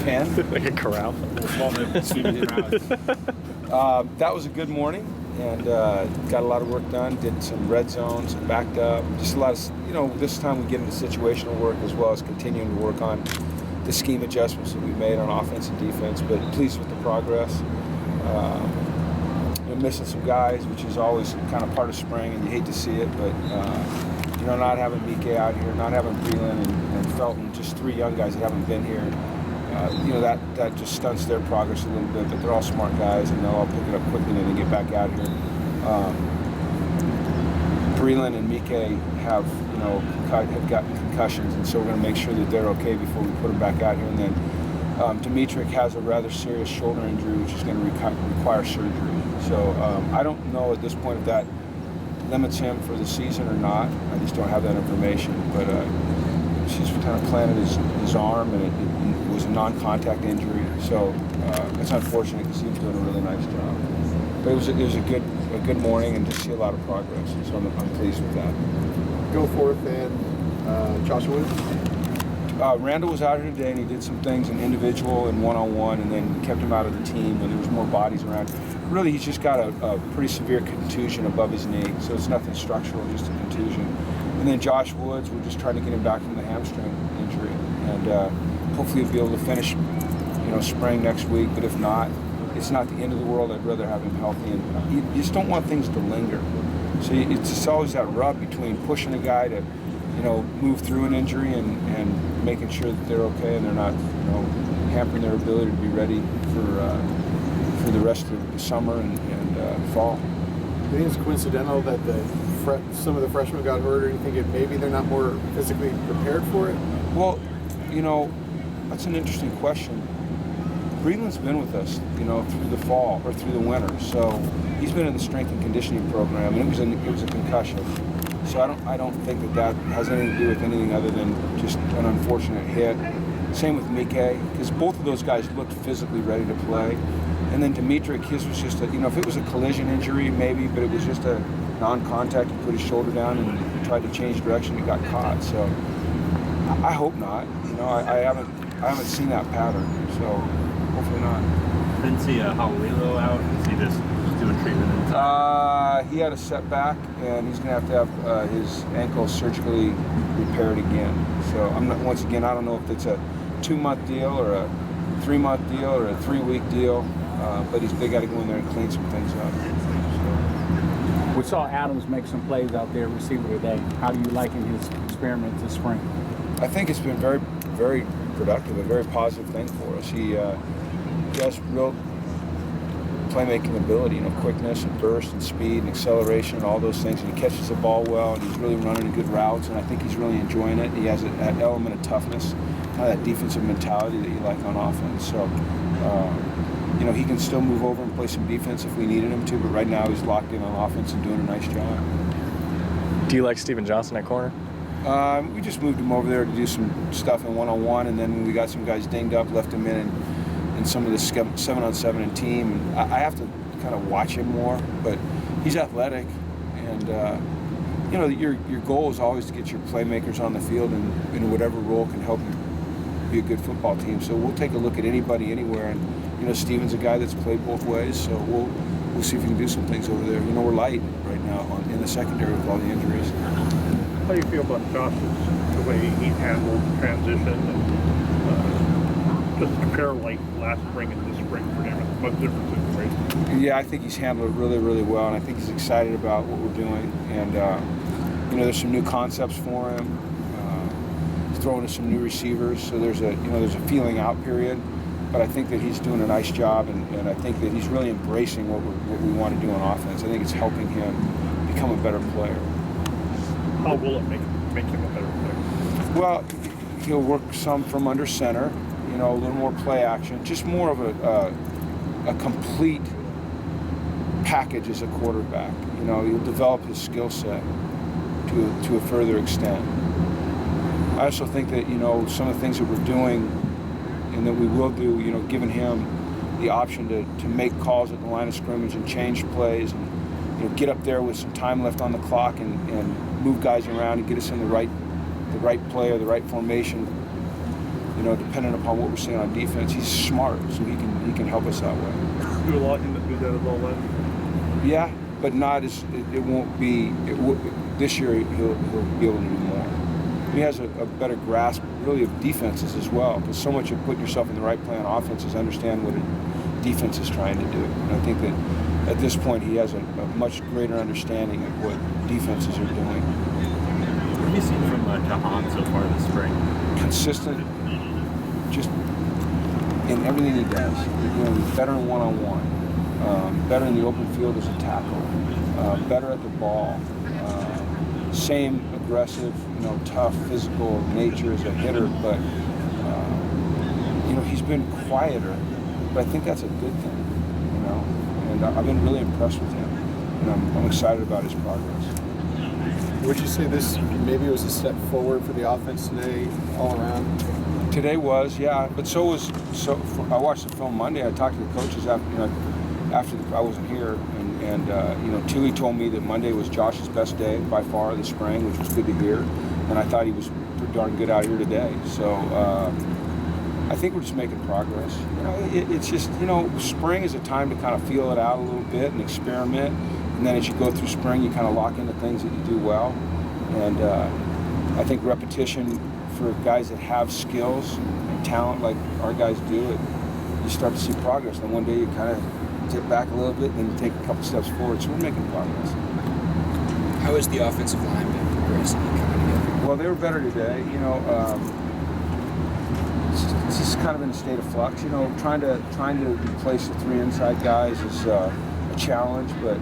10. Like a corral. That was a good morning, and got a lot of work done. Did some red zones, backed up. Just a lot of, this time we get into situational work as well as continuing to work on the scheme adjustments that we made on offense and defense. But pleased with the progress. Missing some guys, which is always kind of part of spring, and you hate to see it. But not having Mike out here, not having Breland and Felton, just 3 young guys that haven't been here. That just stunts their progress a little bit, but they're all smart guys and they'll all pick it up quickly and then get back out here. Breland and Mike have gotten concussions, and so we're going to make sure that they're okay before we put them back out here. And then Dimitrik has a rather serious shoulder injury, which is going to require surgery. So I don't know at this point if that limits him for the season or not. I just don't have that information, but she's kind of planted his arm, and it was a non-contact injury, so it's unfortunate because he was doing a really nice job. But it was a good morning, and just see a lot of progress, so I'm pleased with that. Go forth and Joshua. Randall was out here today, and he did some things in individual and one-on-one, and then kept him out of the team when there was more bodies around. Really, he's just got a pretty severe contusion above his knee, so it's nothing structural, just a contusion. And then Josh Woods, we're just trying to get him back from the hamstring injury, and hopefully he'll be able to finish, spring next week. But if not, it's not the end of the world. I'd rather have him healthy, and you just don't want things to linger. So it's just always that rub between pushing a guy to, move through an injury and making sure that they're okay and they're not, hampering their ability to be ready for the rest of the summer and fall. Do you think it's coincidental that some of the freshmen got hurt, or do you think maybe they're not more physically prepared for it? Well, that's an interesting question. Breland's been with us, through the fall or through the winter, so he's been in the strength and conditioning program, and it was a concussion. So I don't think that has anything to do with anything other than just an unfortunate hit. Same with Mike, because both of those guys looked physically ready to play. And then Dimitrik, his was just if it was a collision injury, maybe, but it was just a non-contact. He put his shoulder down and tried to change direction and got caught. So I hope not. I haven't seen that pattern, so hopefully not. Didn't see Hawilo out. Is he just doing treatment? He had a setback, and he's going to have his ankle surgically repaired again. So once again, I don't know if it's a 2-month deal or a 3-month deal or a 3-week deal, but they got to go in there and clean some things up. So. We saw Adams make some plays out there, receiver today. How do you liken his experiment this spring? I think it's been very, very productive, a very positive thing for us. He has real playmaking ability, quickness and burst and speed and acceleration and all those things. And he catches the ball well, and he's really running good routes, and I think he's really enjoying it. He has that element of toughness, kind of that defensive mentality that you like on offense. So, he can still move over and play some defense if we needed him to, but right now he's locked in on offense and doing a nice job. Do you like Steven Johnson at corner? We just moved him over there to do some stuff in one-on-one, and then when we got some guys dinged up, left him in some of the 7-on-7 and team. And I have to kind of watch him more, but he's athletic, and your goal is always to get your playmakers on the field and in whatever role can help you be a good football team. So we'll take a look at anybody anywhere, and Steven's a guy that's played both ways, so we'll see if we can do some things over there. We're light right now in the secondary with all the injuries. How do you feel about Josh's, the way he handled the transition, and just compare like last spring and this spring for him? What difference is great? Yeah, I think he's handled it really, really well, and I think he's excited about what we're doing. And there's some new concepts for him. He's throwing to some new receivers, so there's a feeling out period. But I think that he's doing a nice job, and I think that he's really embracing what we want to do on offense. I think it's helping him become a better player. How will it make him a better player? Well, he'll work some from under center, a little more play action, just more of a complete package as a quarterback. He'll develop his skill set to a further extent. I also think that, some of the things that we're doing and that we will do, giving him the option to make calls at the line of scrimmage and change plays and, get up there with some time left on the clock and move guys around and get us in the right play or the right formation you know, depending upon what we're seeing on defense, he's smart, so he can help us that way. You allow him to do that at all then? Yeah, but not as it won't be. This year he'll be able to do more. He has a better grasp, really, of defenses as well, because so much of putting yourself in the right play on offense is understand what a defense is trying to do. And I think that at this point he has a much greater understanding of what defenses are doing. What have you seen from Jahan so far this spring? Consistent, just in everything he does. You know, he's better in one-on-one, better in the open field as a tackle, better at the ball. Same aggressive, you know, tough, physical nature as a hitter, but you know, he's been quieter. But I think that's a good thing, you know. And I've been really impressed with him, and I'm excited about his progress. Would you say this maybe was a step forward for the offense today, all around? Today was, yeah, but so was. I watched the film Monday. I talked to the coaches after, you know, I wasn't here, and you know, Tui told me that Monday was Josh's best day by far this spring, which was good to hear. And I thought he was pretty darn good out here today. So I think we're just making progress. You know, it's just, you know, spring is a time to kind of feel it out a little bit and experiment. And then as you go through spring, you kind of lock into things that you do well. And I think repetition for guys that have skills and talent like our guys do, you start to see progress. And one day you kind of dip back a little bit, and then you take a couple steps forward. So we're making progress. How has the offensive line been progressing and coming together? Well, they were better today. You know, it's just kind of in a state of flux. You know, trying to replace the three inside guys is a challenge, but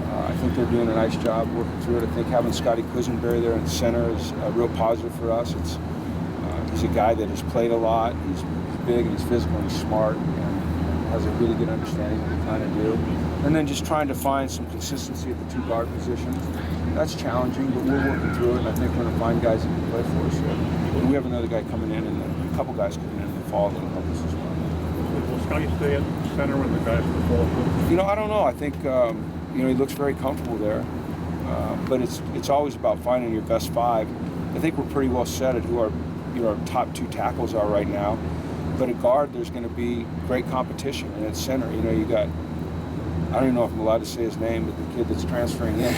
I think they're doing a nice job working through it. I think having Scotty Quisenberry there in the center is a real positive for us. He's a guy that has played a lot. He's big and he's physical and he's smart and has a really good understanding of what we're trying to do. And then just trying to find some consistency at the two guard positions. That's challenging, but we're working through it, and I think we're going to find guys that can play for us. And we have another guy coming in, and a couple guys coming in the fall that'll help us as well. Will Scotty stay at center when the guys in the fall? You know, I don't know. I think you know, he looks very comfortable there, but it's always about finding your best five. I think we're pretty well set at who our top two tackles are right now. But at guard, there's going to be great competition, and at center, you know, you got, I don't even know if I'm allowed to say his name, but the kid that's transferring in,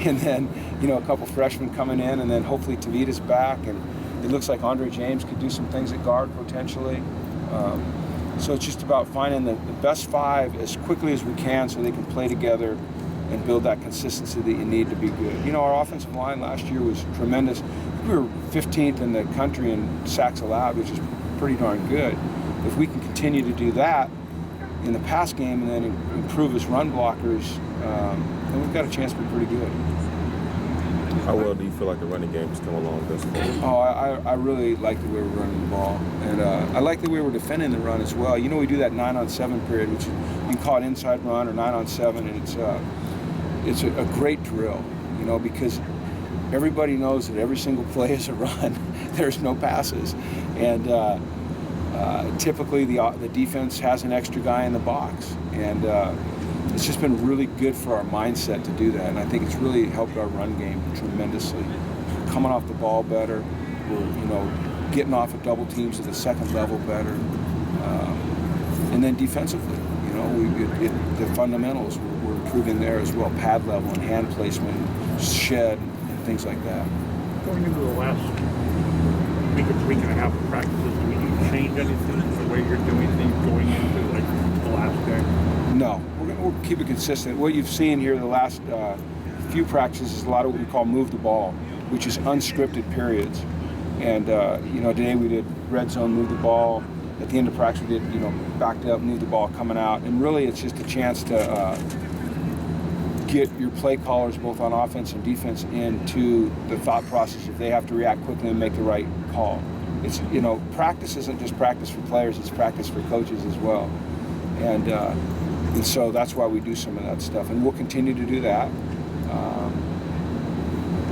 and then, you know, a couple freshmen coming in, and then hopefully Tavita's back, and it looks like Andre James could do some things at guard potentially. So it's just about finding the best five as quickly as we can so they can play together and build that consistency that you need to be good. You know, our offensive line last year was tremendous. We were 15th in the country in sacks allowed, which is pretty darn good. If we can continue to do that in the pass game and then improve as run blockers, then we've got a chance to be pretty good. How well do you feel like the running game has come along this far? Oh, I really like the way we're running the ball, and I like the way we're defending the run as well. You know, we do that 9-on-7 period, which you can call it inside run or 9-on-7, and it's a great drill, you know, because everybody knows that every single play is a run. There's no passes, and typically the defense has an extra guy in the box, and it's just been really good for our mindset to do that, and I think it's really helped our run game tremendously. Coming off the ball better, we're, you know, getting off of double teams at the second level better, and then defensively, you know, the fundamentals we're improving there as well. Pad level and hand placement, shed, and things like that. Going into the last week and a half of practices, do you need to change anything the way you're doing things going into like the last day? No, we'll keep it consistent. What you've seen here the last few practices is a lot of what we call move the ball, which is unscripted periods. And you know, today we did red zone, move the ball. At the end of practice, we did, you know, backed up, move the ball coming out. And really, it's just a chance to get your play callers, both on offense and defense, into the thought process if they have to react quickly and make the right call. It's, you know, practice isn't just practice for players; it's practice for coaches as well. And so that's why we do some of that stuff, and we'll continue to do that.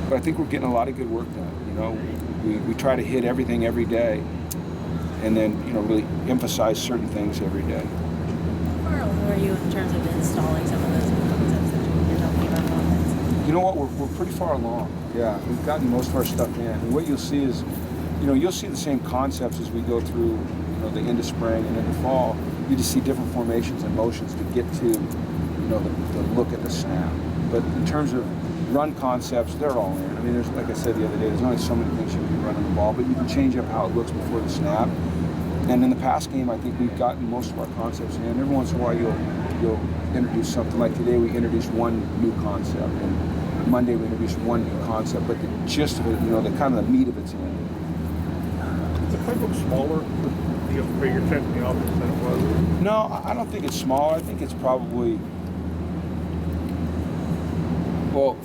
But I think we're getting a lot of good work done. You know, we try to hit everything every day, and then, you know, really emphasize certain things every day. Where are you in terms of installing some of those concepts that you're talking about on offense? You know what? We're pretty far along. Yeah, we've gotten most of our stuff in, and what you'll see is you know, you'll see the same concepts as we go through, you know, the end of spring and into fall. You just see different formations and motions to get to, you know, the look at the snap. But in terms of run concepts, they're all in. I mean, there's, like I said the other day, there's only so many things you can run on the ball, but you can change up how it looks before the snap. And in the pass game, I think we've gotten most of our concepts in. Every once in a while, you'll introduce something. Like today, we introduced one new concept, and Monday we introduced one new concept. But the gist of it, you know, the kind of the meat of it's in. Is the playbook smaller with the bigger set in the offense than it was? No, I don't think it's smaller. I think it's probably, well,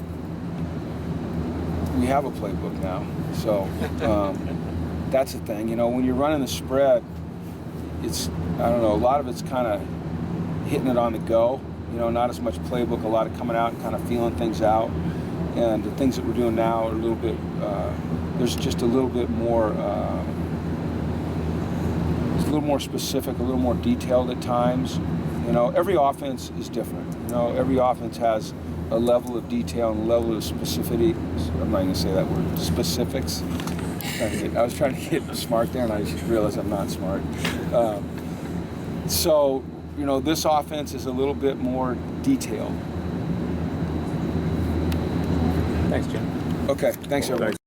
we have a playbook now, so that's the thing. You know, when you're running the spread, it's, I don't know, a lot of it's kind of hitting it on the go. You know, not as much playbook, a lot of coming out and kind of feeling things out. And the things that we're doing now are a little bit, there's just a little bit more, it's a little more specific, a little more detailed at times. You know, every offense is different. You know, every offense has a level of detail and a level of specificity. I'm not going to say that word, specifics. I was trying to get smart there, and I just realized I'm not smart. So, you know, this offense is a little bit more detailed. Thanks, Jim. Okay, thanks everybody.